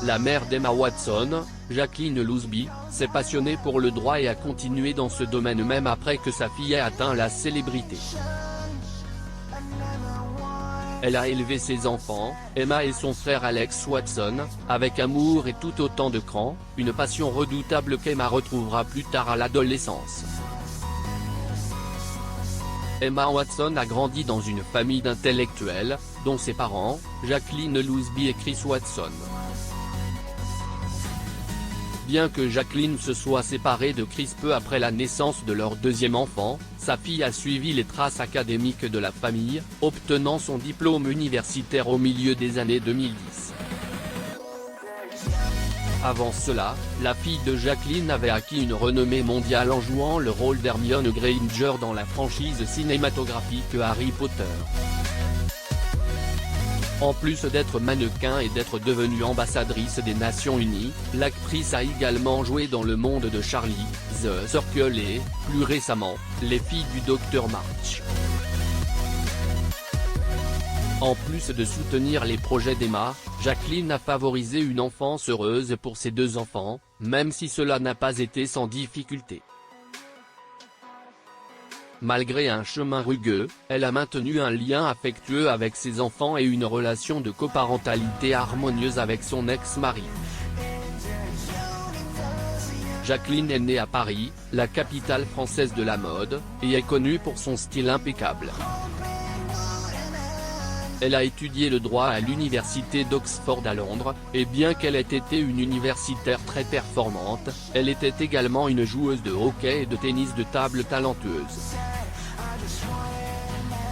La mère d'Emma Watson, Jacqueline Lousby, s'est passionnée pour le droit et a continué dans ce domaine même après que sa fille ait atteint la célébrité. Elle a élevé ses enfants, Emma et son frère Alex Watson, avec amour et tout autant de cran, une passion redoutable qu'Emma retrouvera plus tard à l'adolescence. Emma Watson a grandi dans une famille d'intellectuels, dont ses parents, Jacqueline Lousby et Chris Watson. Bien que Jacqueline se soit séparée de Chris peu après la naissance de leur deuxième enfant, sa fille a suivi les traces académiques de la famille, obtenant son diplôme universitaire au milieu des années 2010. Avant cela, la fille de Jacqueline avait acquis une renommée mondiale en jouant le rôle d'Hermione Granger dans la franchise cinématographique Harry Potter. En plus d'être mannequin et d'être devenue ambassadrice des Nations Unies, l'actrice a également joué dans Le Monde de Charlie, The Circle et, plus récemment, Les Filles du Dr March. En plus de soutenir les projets d'Emma, Jacqueline a favorisé une enfance heureuse pour ses deux enfants, même si cela n'a pas été sans difficulté. Malgré un chemin rugueux, elle a maintenu un lien affectueux avec ses enfants et une relation de coparentalité harmonieuse avec son ex-mari. Jacqueline est née à Paris, la capitale française de la mode, et est connue pour son style impeccable. Elle a étudié le droit à l'université d'Oxford à Londres, et bien qu'elle ait été une universitaire très performante, elle était également une joueuse de hockey et de tennis de table talentueuse.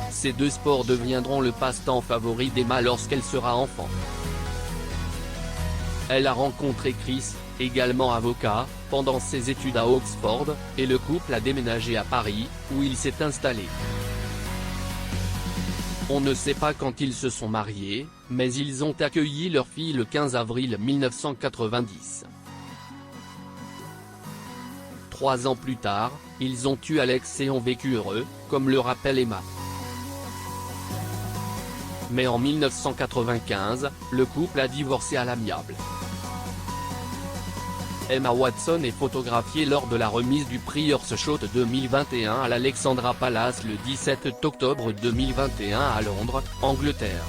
Ces deux sports deviendront le passe-temps favori d'Emma lorsqu'elle sera enfant. Elle a rencontré Chris, également avocat, pendant ses études à Oxford, et le couple a déménagé à Paris, où il s'est installé. On ne sait pas quand ils se sont mariés, mais ils ont accueilli leur fille le 15 avril 1990. 3 ans plus tard, ils ont eu Alex et ont vécu heureux, comme le rappelle Emma. Mais en 1995, le couple a divorcé à l'amiable. Emma Watson est photographiée lors de la remise du Prix Shot 2021 à l'Alexandra Palace le 17 octobre 2021 à Londres, Angleterre.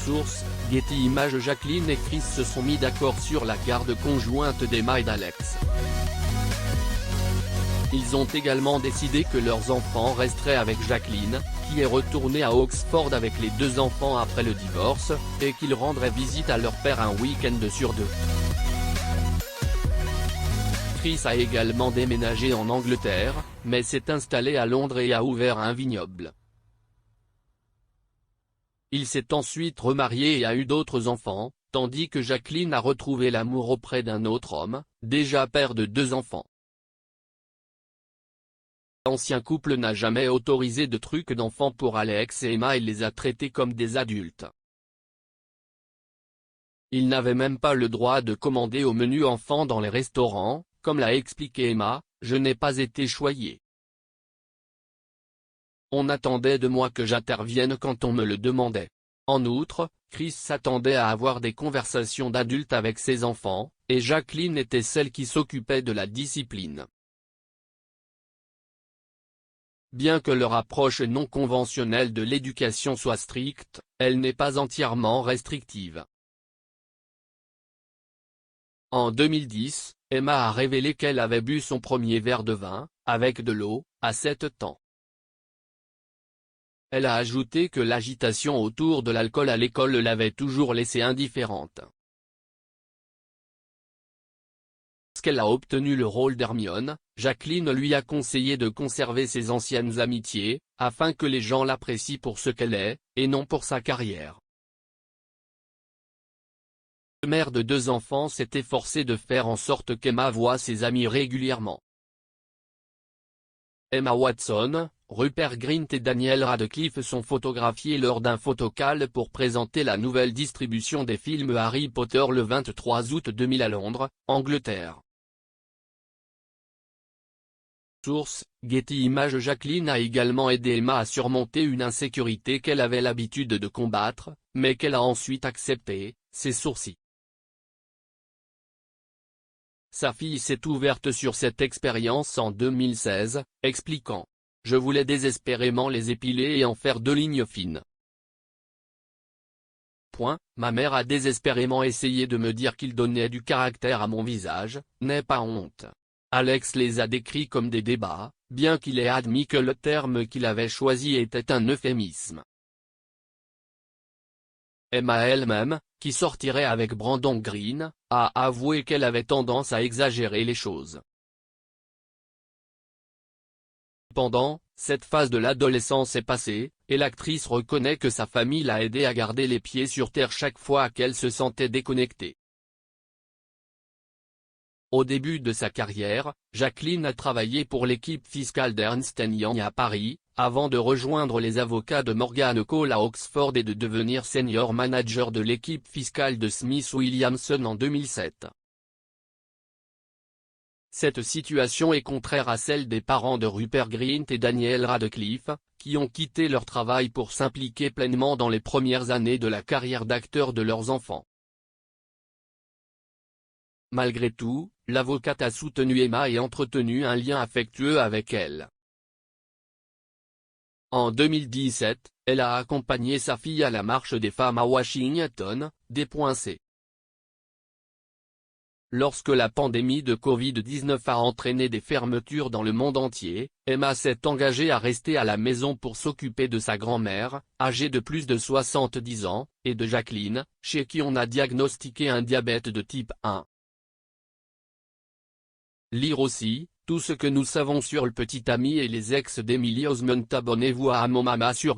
Source, Getty Images. Jacqueline et Chris se sont mis d'accord sur la garde conjointe d'Emma et d'Alex. Ils ont également décidé que leurs enfants resteraient avec Jacqueline, qui est retournée à Oxford avec les deux enfants après le divorce, et qu'ils rendraient visite à leur père un week-end sur 2. Chris a également déménagé en Angleterre, mais s'est installé à Londres et a ouvert un vignoble. Il s'est ensuite remarié et a eu d'autres enfants, tandis que Jacqueline a retrouvé l'amour auprès d'un autre homme, déjà père de 2 enfants. L'ancien couple n'a jamais autorisé de trucs d'enfants pour Alex et Emma et les a traités comme des adultes. Ils n'avaient même pas le droit de commander au menu enfant dans les restaurants, comme l'a expliqué Emma, je n'ai pas été choyée. On attendait de moi que j'intervienne quand on me le demandait. En outre, Chris s'attendait à avoir des conversations d'adultes avec ses enfants, et Jacqueline était celle qui s'occupait de la discipline. Bien que leur approche non conventionnelle de l'éducation soit stricte, elle n'est pas entièrement restrictive. En 2010, Emma a révélé qu'elle avait bu son premier verre de vin, avec de l'eau, à 7 ans. Elle a ajouté que l'agitation autour de l'alcool à l'école l'avait toujours laissée indifférente. Lorsqu'elle a obtenu le rôle d'Hermione, Jacqueline lui a conseillé de conserver ses anciennes amitiés, afin que les gens l'apprécient pour ce qu'elle est, et non pour sa carrière. La mère de 2 enfants s'est efforcée de faire en sorte qu'Emma voie ses amis régulièrement. Emma Watson, Rupert Grint et Daniel Radcliffe sont photographiés lors d'un photocall pour présenter la nouvelle distribution des films Harry Potter le 23 août 2000 à Londres, Angleterre. Source, Getty Images. Jacqueline a également aidé Emma à surmonter une insécurité qu'elle avait l'habitude de combattre, mais qu'elle a ensuite acceptée, ses sourcils. Sa fille s'est ouverte sur cette expérience en 2016, expliquant : « Je voulais désespérément les épiler et en faire 2 lignes fines. Ma mère a désespérément essayé de me dire qu'il donnait du caractère à mon visage, n'aie pas honte. » Alex les a décrits comme des débats, bien qu'il ait admis que le terme qu'il avait choisi était un euphémisme. Emma elle-même, qui sortirait avec Brandon Green, a avoué qu'elle avait tendance à exagérer les choses. Cependant, cette phase de l'adolescence est passée, et l'actrice reconnaît que sa famille l'a aidée à garder les pieds sur terre chaque fois qu'elle se sentait déconnectée. Au début de sa carrière, Jacqueline a travaillé pour l'équipe fiscale d'Ernst & Young à Paris, avant de rejoindre les avocats de Morgan Cole à Oxford et de devenir senior manager de l'équipe fiscale de Smith Williamson en 2007. Cette situation est contraire à celle des parents de Rupert Grint et Daniel Radcliffe, qui ont quitté leur travail pour s'impliquer pleinement dans les premières années de la carrière d'acteur de leurs enfants. Malgré tout, l'avocate a soutenu Emma et entretenu un lien affectueux avec elle. En 2017, elle a accompagné sa fille à la marche des femmes à Washington, d.c. Lorsque la pandémie de Covid-19 a entraîné des fermetures dans le monde entier, Emma s'est engagée à rester à la maison pour s'occuper de sa grand-mère, âgée de plus de 70 ans, et de Jacqueline, chez qui on a diagnostiqué un diabète de type 1. Lire aussi, tout ce que nous savons sur le petit ami et les ex d'Emily Osment. Abonnez-vous à Amomama sur